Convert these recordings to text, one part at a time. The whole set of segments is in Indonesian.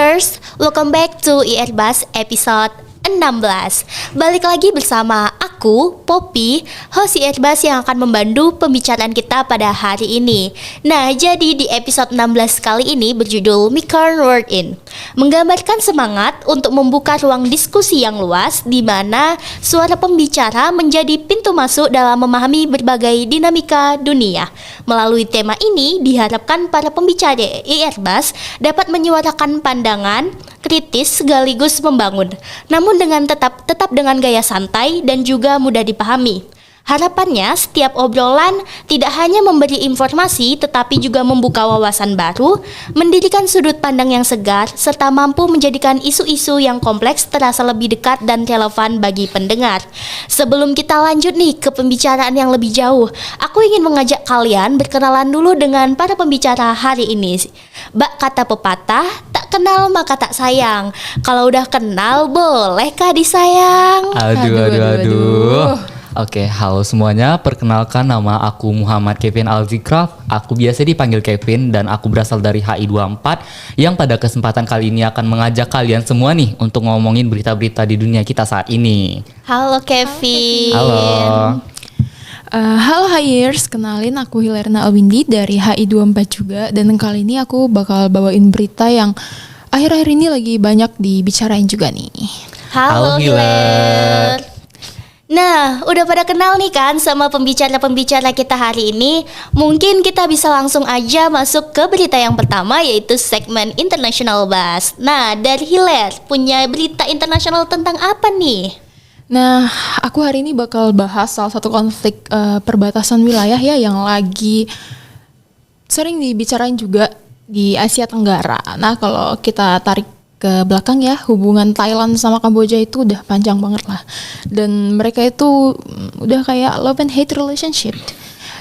Highers, welcome back to Earbus episode 16. Balik lagi bersama aku, Poppy, host Earbus yang akan membantu pembicaraan kita pada hari ini. Nah, jadi di episode 16 kali ini berjudul Mikarn Word In, menggambarkan semangat untuk membuka ruang diskusi yang luas di mana suara pembicara menjadi pintu masuk dalam memahami berbagai dinamika dunia. Melalui tema ini diharapkan para pembicara Earbus dapat menyuarakan pandangan kritis sekaligus membangun, namun dengan tetap dengan gaya santai dan juga mudah dipahami. Harapannya setiap obrolan tidak hanya memberi informasi tetapi juga membuka wawasan baru, mendirikan sudut pandang yang segar, serta mampu menjadikan isu-isu yang kompleks terasa lebih dekat dan relevan bagi pendengar. Sebelum kita lanjut nih ke pembicaraan yang lebih jauh, aku ingin mengajak kalian berkenalan dulu dengan para pembicara hari ini. Bak kata pepatah, tak kenal maka tak sayang. Kalau udah kenal, bolehkah disayang? Aduh. Oke, halo semuanya. Perkenalkan, nama aku Muhammad Kevin Alzikraf. Aku biasa dipanggil Kevin dan aku berasal dari HI24 yang pada kesempatan kali ini akan mengajak kalian semua nih untuk ngomongin berita-berita di dunia kita saat ini. Halo Kevin. Halo. Halo Highers, kenalin aku Hilerna Alwindi dari HI24 juga. Dan kali ini aku bakal bawain berita yang akhir-akhir ini lagi banyak dibicarain juga nih. Halo Hiler. Nah, udah pada kenal nih kan sama pembicara-pembicara kita hari ini. Mungkin kita bisa langsung aja masuk ke berita yang pertama, yaitu segmen International Buzz. Nah, dari Hiler, punya berita internasional tentang apa nih? Nah, aku hari ini bakal bahas salah satu konflik perbatasan wilayah ya yang lagi sering dibicarain juga di Asia Tenggara. Nah, kalau kita tarik ke belakang ya, hubungan Thailand sama Kamboja itu udah panjang banget lah. Dan mereka itu udah kayak love and hate relationship.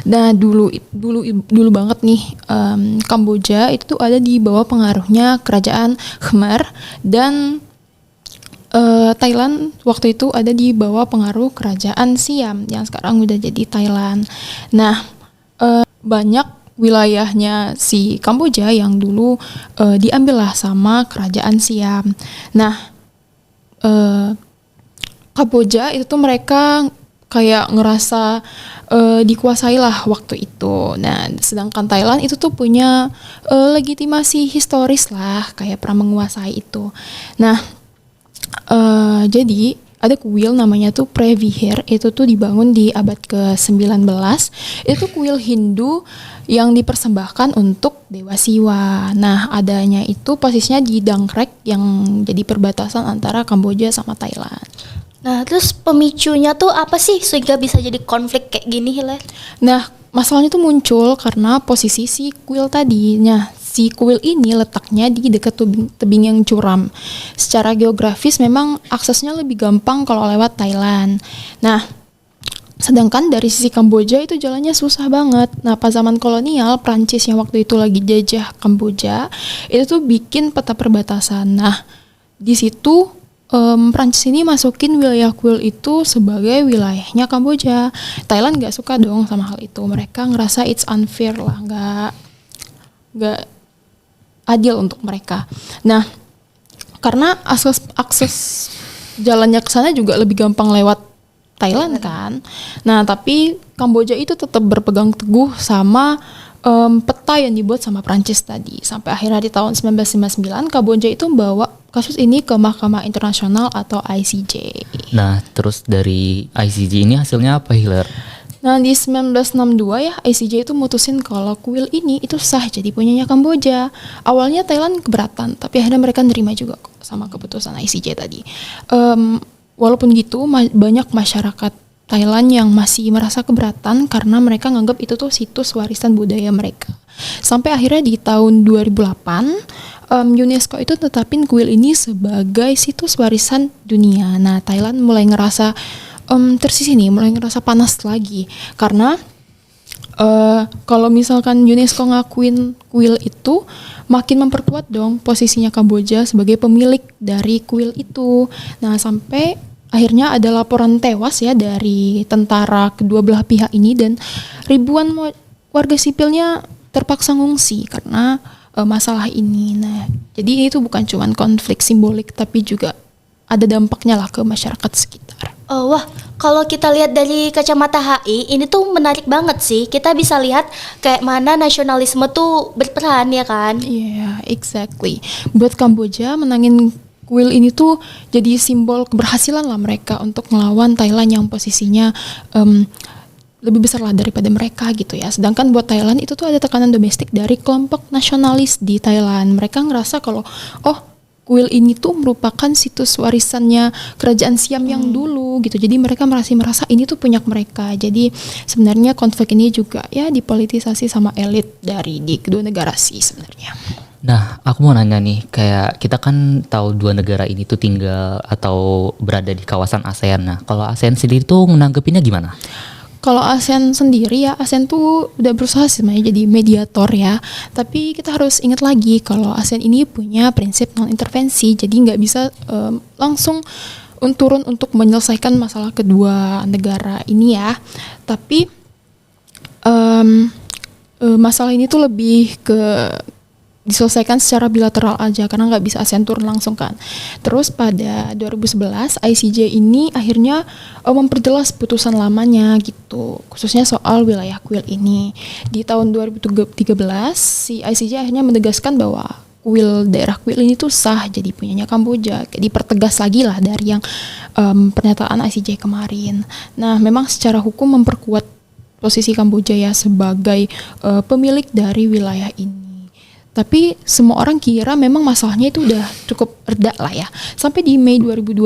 Nah, dulu banget nih, Kamboja itu ada di bawah pengaruhnya kerajaan Khmer, dan Thailand waktu itu ada di bawah pengaruh kerajaan Siam yang sekarang udah jadi Thailand. Nah, banyak wilayahnya si Kamboja yang dulu diambillah sama kerajaan Siam. Nah, Kamboja itu tuh mereka kayak ngerasa dikuasai lah waktu itu. Nah, sedangkan Thailand itu tuh punya legitimasi historis lah, kayak pernah menguasai itu. Nah, jadi ada kuil namanya tuh Previhir, itu tuh dibangun di abad ke-19. Itu kuil Hindu yang dipersembahkan untuk Dewa Siwa. Nah, adanya itu posisinya di Dangrek yang jadi perbatasan antara Kamboja sama Thailand. Nah, terus pemicunya tuh apa sih sehingga bisa jadi konflik kayak gini, Hiler? Nah, masalahnya tuh muncul karena posisi si kuil tadinya. Si kuil ini letaknya di dekat tebing yang curam. Secara geografis memang aksesnya lebih gampang kalau lewat Thailand. Nah, sedangkan dari sisi Kamboja itu jalannya susah banget. Nah, pas zaman kolonial, Prancis yang waktu itu lagi jajah Kamboja, itu tuh bikin peta perbatasan. Nah, di situ Prancis ini masukin wilayah kuil itu sebagai wilayahnya Kamboja. Thailand nggak suka dong sama hal itu. Mereka ngerasa it's unfair lah, nggak adil untuk mereka. Nah, karena akses jalannya ke sana juga lebih gampang lewat Thailand kan. Nah, tapi Kamboja itu tetap berpegang teguh sama peta yang dibuat sama Prancis tadi. Sampai akhirnya di tahun 1959 Kamboja itu membawa kasus ini ke Mahkamah Internasional atau ICJ. Nah, terus dari ICJ ini hasilnya apa, Hiler? Nah, di 1962 ya, ICJ itu mutusin kalau kuil ini itu sah jadi punyanya Kamboja. Awalnya Thailand keberatan, tapi akhirnya mereka nerima juga kok sama keputusan ICJ tadi. Walaupun gitu, banyak masyarakat Thailand yang masih merasa keberatan karena mereka nganggap itu tuh situs warisan budaya mereka. Sampai akhirnya di tahun 2008, UNESCO itu tetapin kuil ini sebagai situs warisan dunia. Nah, Thailand mulai ngerasa tersisih nih, mulai ngerasa panas lagi karena kalau misalkan UNESCO ngakuin kuil itu, makin memperkuat dong posisinya Kamboja sebagai pemilik dari kuil itu. Nah, sampai akhirnya ada laporan tewas ya dari tentara kedua belah pihak ini, dan ribuan warga sipilnya terpaksa ngungsi karena masalah ini. Nah, Jadi ini tuh bukan cuma konflik simbolik tapi juga ada dampaknya lah ke masyarakat sekitar. Oh, wah, kalau kita lihat dari kacamata HI, ini tuh menarik banget sih. Kita bisa lihat kayak mana nasionalisme tuh berperan ya kan? Iya, exactly. Buat Kamboja menangin kuil ini tuh jadi simbol keberhasilan lah mereka untuk melawan Thailand yang posisinya lebih besar lah daripada mereka gitu ya. Sedangkan buat Thailand itu tuh ada tekanan domestik dari kelompok nasionalis di Thailand. Mereka ngerasa kalau kuil ini tuh merupakan situs warisannya kerajaan Siam yang dulu gitu. Jadi mereka merasa ini tuh punya mereka. Jadi sebenarnya konflik ini juga ya dipolitisasi sama elit dari di kedua negara sih sebenarnya. Nah, aku mau nanya nih, kayak kita kan tahu dua negara ini tuh tinggal atau berada di kawasan ASEAN. Nah, kalau ASEAN sendiri tuh menanggapinnya gimana? Kalau ASEAN sendiri ya, ASEAN tuh udah berusaha sih sebenarnya jadi mediator ya. Tapi kita harus ingat lagi kalau ASEAN ini punya prinsip non-intervensi. Jadi nggak bisa langsung turun untuk menyelesaikan masalah kedua negara ini ya. Tapi masalah ini tuh lebih ke diselesaikan secara bilateral aja karena nggak bisa ASEAN turun langsung kan. Terus pada 2011 ICJ ini akhirnya memperjelas putusan lamanya gitu, khususnya soal wilayah kuil ini. Di tahun 2013 si ICJ akhirnya menegaskan bahwa daerah kuil ini tuh sah jadi punyanya Kamboja. Dipertegas lagi lah dari yang pernyataan ICJ kemarin. Nah, memang secara hukum memperkuat posisi Kamboja ya sebagai pemilik dari wilayah ini. Tapi semua orang kira memang masalahnya itu udah cukup reda lah ya. Sampai di Mei 2025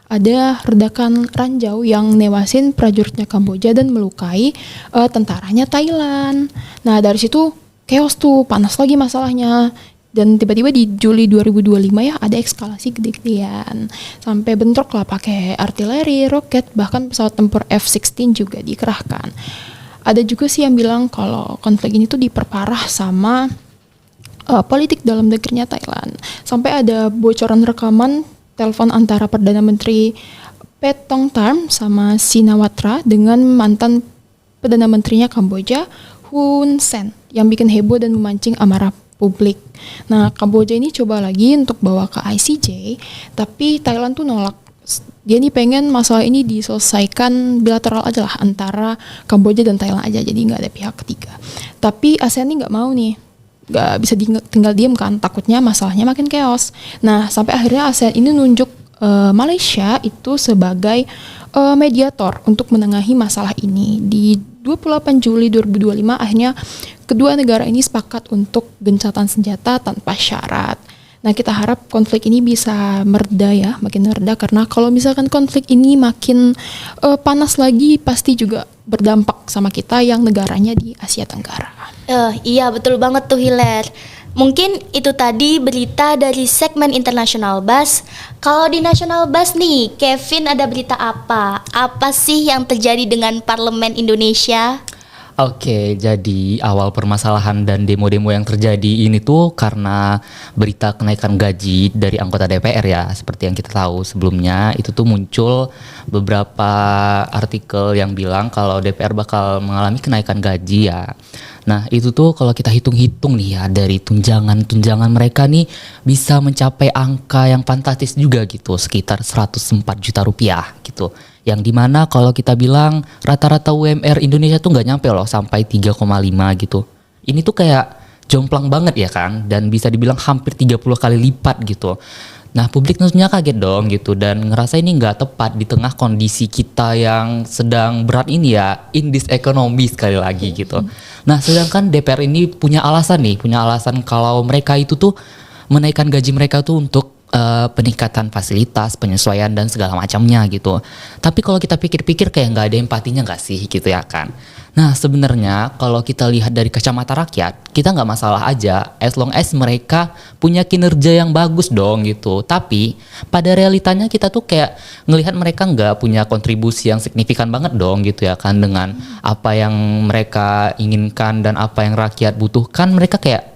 ada ledakan ranjau yang newasin prajuritnya Kamboja dan melukai tentaranya Thailand. Nah dari situ chaos tuh, panas lagi masalahnya. Dan tiba-tiba di Juli 2025 ya ada eskalasi gede-gedean. Sampai bentrok lah pakai artileri, roket, bahkan pesawat tempur F-16 juga dikerahkan. Ada juga sih yang bilang kalau konflik ini tuh diperparah sama politik dalam negerinya Thailand. Sampai ada bocoran rekaman telepon antara Perdana Menteri Phet Tong Tam sama Shinawatra dengan mantan Perdana Menterinya Kamboja Hun Sen yang bikin heboh dan memancing amarah publik. Nah, Kamboja ini coba lagi untuk bawa ke ICJ, tapi Thailand tuh nolak. Dia nih pengen masalah ini diselesaikan bilateral aja lah antara Kamboja dan Thailand aja, jadi nggak ada pihak ketiga. Tapi ASEAN ini nggak mau nih. Gak bisa tinggal diem kan, takutnya masalahnya makin chaos. Nah sampai akhirnya ASEAN ini nunjuk Malaysia itu sebagai mediator untuk menengahi masalah ini. Di 28 Juli 2025 akhirnya kedua negara ini sepakat untuk gencatan senjata tanpa syarat. Nah kita harap konflik ini bisa mereda ya, makin mereda, karena kalau misalkan konflik ini makin panas lagi pasti juga berdampak sama kita yang negaranya di Asia Tenggara. Iya betul banget tuh Hiler. Mungkin itu tadi berita dari segmen International Buzz. Kalau di National Buzz nih, Kevin ada berita apa? Apa sih yang terjadi dengan Parlemen Indonesia? Oke, jadi awal permasalahan dan demo-demo yang terjadi ini tuh karena berita kenaikan gaji dari anggota DPR ya. Seperti yang kita tahu sebelumnya, itu tuh muncul beberapa artikel yang bilang kalau DPR bakal mengalami kenaikan gaji ya. Nah itu tuh kalau kita hitung-hitung nih ya, dari tunjangan mereka nih bisa mencapai angka yang fantastis juga gitu, sekitar 104 juta rupiah gitu. Yang dimana kalau kita bilang rata-rata UMR Indonesia tuh nggak nyampe loh sampai 3,5 gitu. Ini tuh kayak jomplang banget ya kan, dan bisa dibilang hampir 30 kali lipat gitu. Nah publik tentunya kaget dong gitu dan ngerasa ini nggak tepat di tengah kondisi kita yang sedang berat ini ya, in this economy sekali lagi gitu. Nah sedangkan DPR ini punya alasan kalau mereka itu tuh menaikkan gaji mereka tuh untuk peningkatan fasilitas, penyesuaian dan segala macamnya gitu. Tapi kalau kita pikir-pikir kayak nggak ada empatinya nggak sih gitu ya kan. Nah sebenarnya kalau kita lihat dari kacamata rakyat, kita nggak masalah aja as long as mereka punya kinerja yang bagus dong gitu. Tapi pada realitanya kita tuh kayak ngelihat mereka nggak punya kontribusi yang signifikan banget dong gitu ya kan, dengan apa yang mereka inginkan dan apa yang rakyat butuhkan. Mereka kayak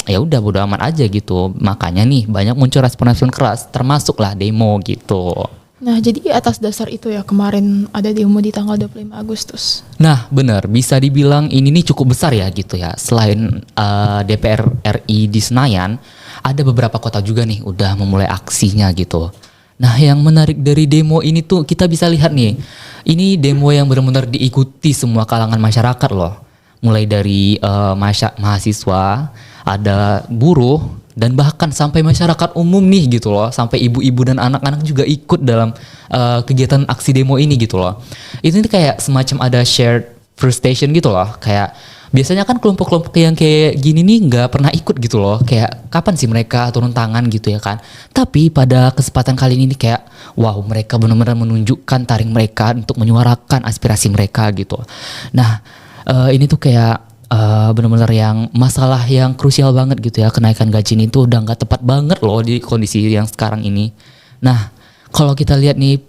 ya udah bodo amat aja gitu. Makanya nih banyak muncul respon-respon keras, termasuklah demo gitu. Nah jadi atas dasar itu ya kemarin ada demo di tanggal 25 Agustus. Nah benar, bisa dibilang ini nih cukup besar ya gitu ya. Selain DPR RI di Senayan, ada beberapa kota juga nih udah memulai aksinya gitu. Nah, yang menarik dari demo ini tuh kita bisa lihat nih, ini demo yang benar-benar diikuti semua kalangan masyarakat loh. Mulai dari mahasiswa, ada buruh, dan bahkan sampai masyarakat umum nih gitu loh, sampai ibu-ibu dan anak-anak juga ikut dalam kegiatan aksi demo ini gitu loh. Itu kayak semacam ada shared frustration gitu loh, kayak biasanya kan kelompok-kelompok yang kayak gini nih nggak pernah ikut gitu loh, kayak kapan sih mereka turun tangan gitu ya kan. Tapi pada kesempatan kali ini kayak wow, mereka benar-benar menunjukkan taring mereka untuk menyuarakan aspirasi mereka gitu. Nah, ini tuh kayak benar-benar yang masalah yang krusial banget gitu ya. Kenaikan gaji ini tuh udah nggak tepat banget loh di kondisi yang sekarang ini. Nah, kalau kita lihat nih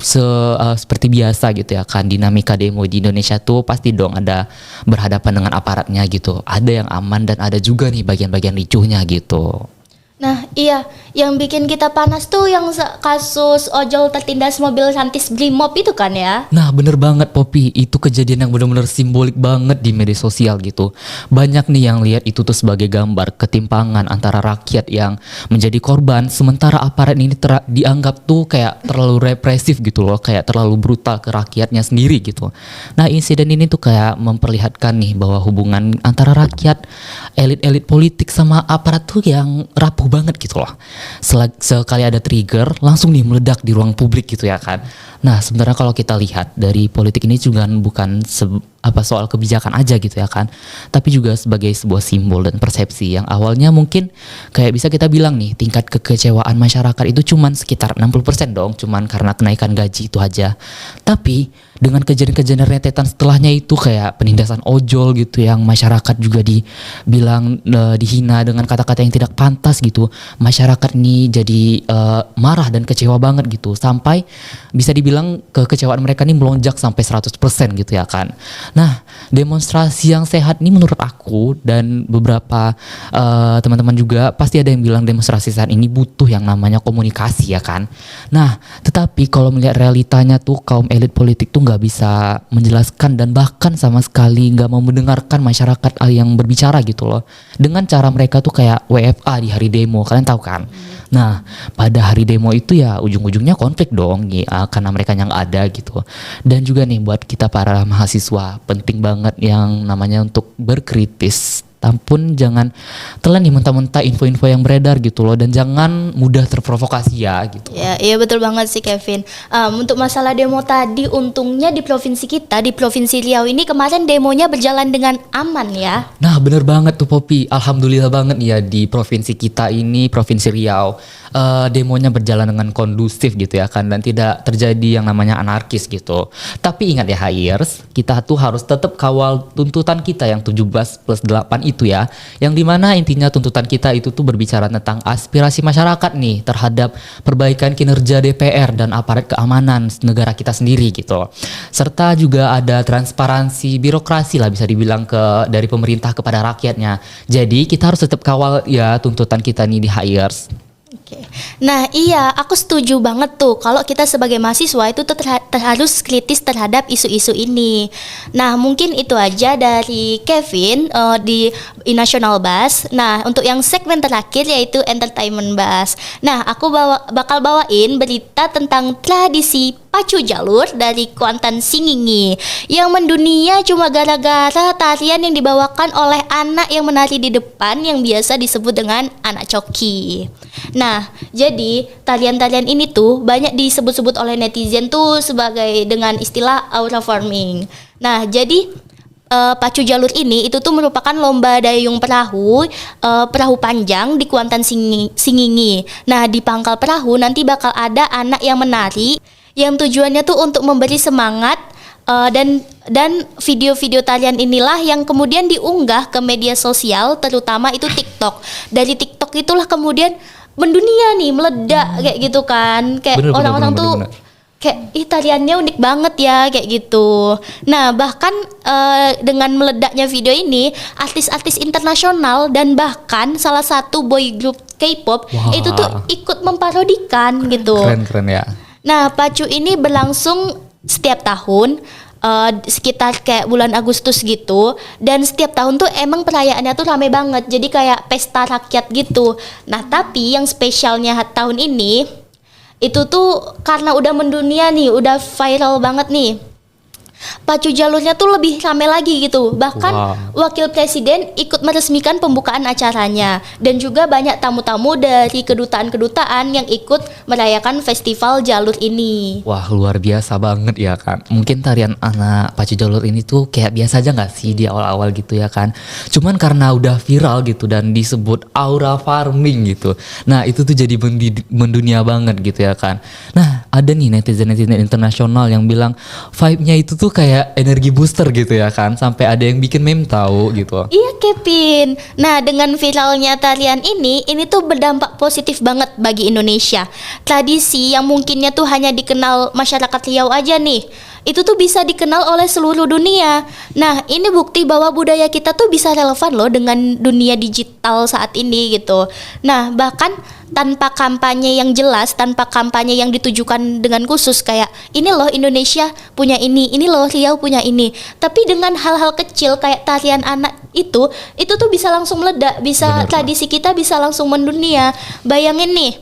seperti biasa gitu ya kan, dinamika demo di Indonesia tuh pasti dong ada berhadapan dengan aparatnya gitu. Ada yang aman dan ada juga nih bagian-bagian ricuhnya gitu. Nah iya, yang bikin kita panas tuh yang kasus ojol tertindas mobil Rantis Brimob itu kan ya? Nah bener banget Poppy, itu kejadian yang benar-benar simbolik banget di media sosial gitu. Banyak nih yang lihat itu tuh sebagai gambar ketimpangan antara rakyat yang menjadi korban, sementara aparat ini dianggap tuh kayak terlalu represif gitu loh, kayak terlalu brutal ke rakyatnya sendiri gitu. Nah insiden ini tuh kayak memperlihatkan nih bahwa hubungan antara rakyat, elit-elit politik sama aparat tuh yang rapuh banget gitu loh. Sekali ada trigger langsung nih meledak di ruang publik gitu ya kan. Nah sebenarnya kalau kita lihat dari politik ini juga bukan soal kebijakan aja gitu ya kan, tapi juga sebagai sebuah simbol dan persepsi yang awalnya mungkin kayak bisa kita bilang nih tingkat kekecewaan masyarakat itu cuman sekitar 60% dong, cuman karena kenaikan gaji itu aja. Tapi dengan kejadian-kejadian rentetan setelahnya itu kayak penindasan ojol gitu yang masyarakat juga dibilang dihina dengan kata-kata yang tidak pantas gitu. Masyarakat ini jadi marah dan kecewa banget gitu, sampai bisa dibilang kekecewaan mereka ini melonjak sampai 100% gitu ya kan. Nah, demonstrasi yang sehat ini menurut aku dan beberapa teman-teman juga pasti ada yang bilang demonstrasi sehat ini butuh yang namanya komunikasi ya kan. Nah, tetapi kalau melihat realitanya tuh kaum elit politik tuh nggak bisa menjelaskan dan bahkan sama sekali nggak mau mendengarkan masyarakat yang berbicara gitu loh. Dengan cara mereka tuh kayak WFA di hari demo, kalian tahu kan? Nah, pada hari demo itu ya ujung-ujungnya konflik dong ya, karena mereka yang ada gitu. Dan juga nih buat kita para mahasiswa penting banget yang namanya untuk berkritis. Tampun jangan telan nih mentah-mentah info-info yang beredar gitu loh, dan jangan mudah terprovokasi ya gitu. Ya, iya betul banget sih Kevin. Untuk masalah demo tadi, untungnya di provinsi kita, di Provinsi Riau ini kemarin demonya berjalan dengan aman ya. Nah bener banget tuh Poppy, alhamdulillah banget ya di provinsi kita ini, Provinsi Riau, demonya berjalan dengan kondusif gitu ya kan, dan tidak terjadi yang namanya anarkis gitu. Tapi ingat ya Hairs, kita tuh harus tetap kawal tuntutan kita yang 17+8 itu ya, yang dimana intinya tuntutan kita itu tuh berbicara tentang aspirasi masyarakat nih terhadap perbaikan kinerja DPR dan aparat keamanan negara kita sendiri gitu, serta juga ada transparansi birokrasi lah bisa dibilang dari pemerintah kepada rakyatnya. Jadi kita harus tetap kawal ya tuntutan kita nih di Hairs. Oke. Nah iya, aku setuju banget tuh kalau kita sebagai mahasiswa itu tuh harus kritis terhadap isu-isu ini. Nah mungkin itu aja dari Kevin di National Buzz. Nah untuk yang segmen terakhir yaitu Entertainment Buzz. Nah aku bakal bawain berita tentang tradisi pacu jalur dari Kuantan Singingi yang mendunia cuma gara-gara tarian yang dibawakan oleh anak yang menari di depan yang biasa disebut dengan anak coki. Nah, jadi tarian-tarian ini tuh banyak disebut-sebut oleh netizen tuh sebagai dengan istilah aura farming. Nah, jadi pacu jalur ini itu tuh merupakan lomba dayung perahu panjang di Kuantan Singingi. Nah, di pangkal perahu nanti bakal ada anak yang menari yang tujuannya tuh untuk memberi semangat, dan video-video tarian inilah yang kemudian diunggah ke media sosial, terutama itu TikTok. Dari TikTok itulah kemudian mendunia nih, meledak kayak gitu kan. Kayak orang-orang tuh kayak tariannya unik banget ya kayak gitu. Nah bahkan dengan meledaknya video ini, artis-artis internasional dan bahkan salah satu boy group K-pop itu tuh ikut memparodikan gitu. Keren ya. Nah pacu ini berlangsung setiap tahun. sekitar kayak bulan Agustus gitu, dan setiap tahun tuh emang perayaannya tuh rame banget, jadi kayak pesta rakyat gitu. Nah tapi yang spesialnya tahun ini itu tuh karena udah mendunia nih, udah viral banget nih, pacu jalurnya tuh lebih rame lagi gitu. Bahkan wakil presiden ikut meresmikan pembukaan acaranya, dan juga banyak tamu-tamu dari kedutaan-kedutaan yang ikut merayakan festival jalur ini. Wah, luar biasa banget ya kan. Mungkin tarian anak pacu jalur ini tuh kayak biasa aja gak sih di awal-awal gitu ya kan. Cuman karena udah viral gitu dan disebut aura farming gitu. Nah itu tuh jadi mendunia banget gitu ya kan. Nah ada nih netizen-netizen internasional yang bilang vibe-nya itu tuh kayak energi booster gitu ya kan. Sampai ada yang bikin meme tahu gitu. Iya Kevin. Nah dengan viralnya tarian ini tuh berdampak positif banget bagi Indonesia. Tradisi yang mungkinnya tuh hanya dikenal masyarakat Riau aja nih, itu tuh bisa dikenal oleh seluruh dunia. Nah ini bukti bahwa budaya kita tuh bisa relevan loh dengan dunia digital saat ini gitu. Nah bahkan tanpa kampanye yang jelas, tanpa kampanye yang ditujukan dengan khusus kayak ini loh Indonesia punya ini loh Riau punya ini. Tapi dengan hal-hal kecil kayak tarian anak itu tuh bisa langsung meledak, bisa Bener, tradisi kita bisa langsung mendunia. Bayangin nih,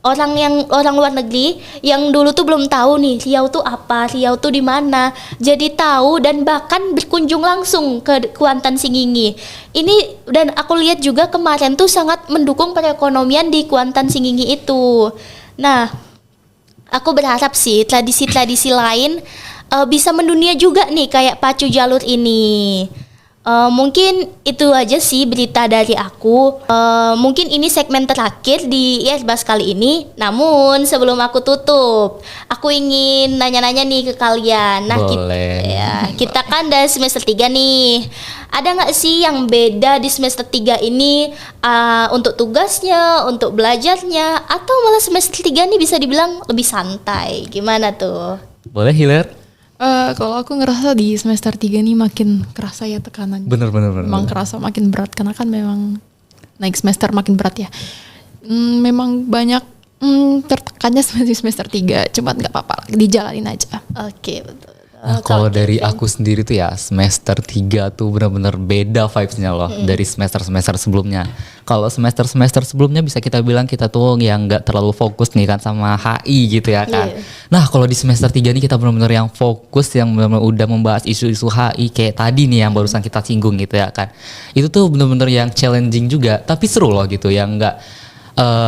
orang luar negeri yang dulu tuh belum tahu nih Riau tuh apa, Riau tuh di mana, jadi tahu dan bahkan berkunjung langsung ke Kuantan Singingi. Ini dan aku lihat juga kemarin tuh sangat mendukung perekonomian di Kuantan Singingi itu. Nah, aku berharap sih tradisi-tradisi lain bisa mendunia juga nih kayak pacu jalur ini. Mungkin itu aja sih berita dari aku. Mungkin ini segmen terakhir di IELTS kali ini. Namun sebelum aku tutup, aku ingin nanya-nanya nih ke kalian. Nah, Boleh. kita kan dari semester 3 nih. Ada nggak sih yang beda di semester 3 ini untuk tugasnya, untuk belajarnya, atau malah semester 3 nih bisa dibilang lebih santai? Gimana tuh? Boleh Hiler? Kalau aku ngerasa di semester 3 nih makin kerasa ya tekanannya. Bener. Memang kerasa makin berat karena kan memang naik semester makin berat ya. Memang banyak tertekannya semester 3, cuma nggak apa-apa, dijalanin aja. Oke, betul. Nah kalau dari aku sendiri tuh ya semester 3 tuh benar-benar beda vibes-nya loh dari semester-semester sebelumnya. Kalau semester-semester sebelumnya bisa kita bilang kita tuh yang nggak terlalu fokus nih kan sama HI gitu ya kan. Nah kalau di semester 3 nih kita benar-benar yang fokus, yang benar-benar udah membahas isu-isu HI kayak tadi nih yang barusan kita singgung gitu ya kan. Itu tuh benar-benar yang challenging juga, tapi seru loh gitu, yang nggak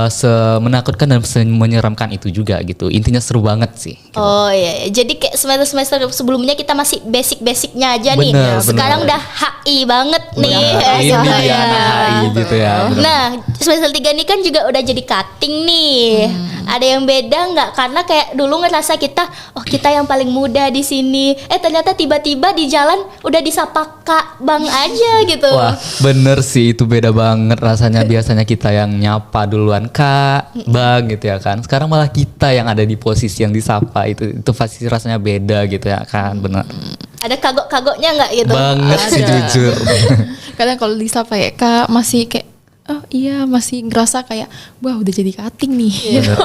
semenakutkan dan menyeramkan itu juga gitu. Intinya seru banget sih gitu. Oh iya, jadi kayak semester-semester sebelumnya kita masih basic-basicnya aja nih. Bener, Sekarang bener. udah HI banget nih. Ini dia anak HI gitu ya. bener. Nah, semester 3 ini kan juga udah jadi cutting nih. Ada yang beda nggak? Karena kayak dulu ngerasa kita yang paling muda di sini. Ternyata tiba-tiba di jalan udah disapa Kak Bang aja gitu. Wah bener sih, itu beda banget rasanya. Biasanya kita yang nyapa duluan Kak, Bang gitu ya kan. Sekarang malah kita yang ada di posisi yang disapa, itu pasti rasanya beda gitu ya kan. Bener Ada kagok-kagoknya nggak gitu? banget sih jujur. Kadang kalau disapa ya Kak masih kayak oh iya, masih ngerasa kayak wah udah jadi cutting nih. Bener.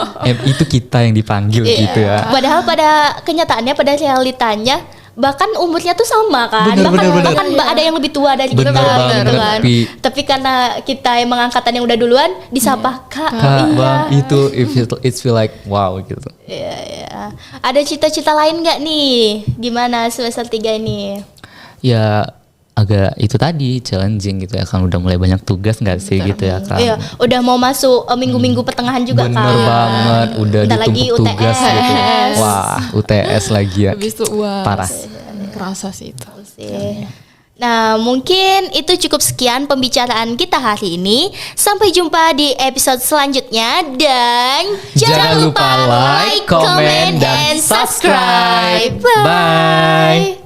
Itu kita yang dipanggil gitu ya. Padahal pada kenyataannya, pada realitanya bahkan umurnya tuh sama kan. Bener. Bahkan ada yang lebih tua dari kita Bener banget, gitu kan. Tapi karena kita emang angkatan yang udah duluan disapa Kak. Kak, Bang, itu it feel like wow gitu. Iya. Ada cita-cita lain nggak nih? Gimana semester 3 ini? Ya agak itu tadi challenging gitu ya kan, udah mulai banyak tugas nggak sih gitu ya kan. Iya, udah mau masuk minggu-minggu pertengahan juga Bener kan. banget, udah Bentar lagi ditumpuk tugas UTS. gitu. Wah, UTS lagi ya. Habis itu wah Parah. kerasa sih itu. Sih. Nah, mungkin itu cukup sekian pembicaraan kita hari ini. Sampai jumpa di episode selanjutnya dan Jangan lupa like, comment, dan subscribe. Bye.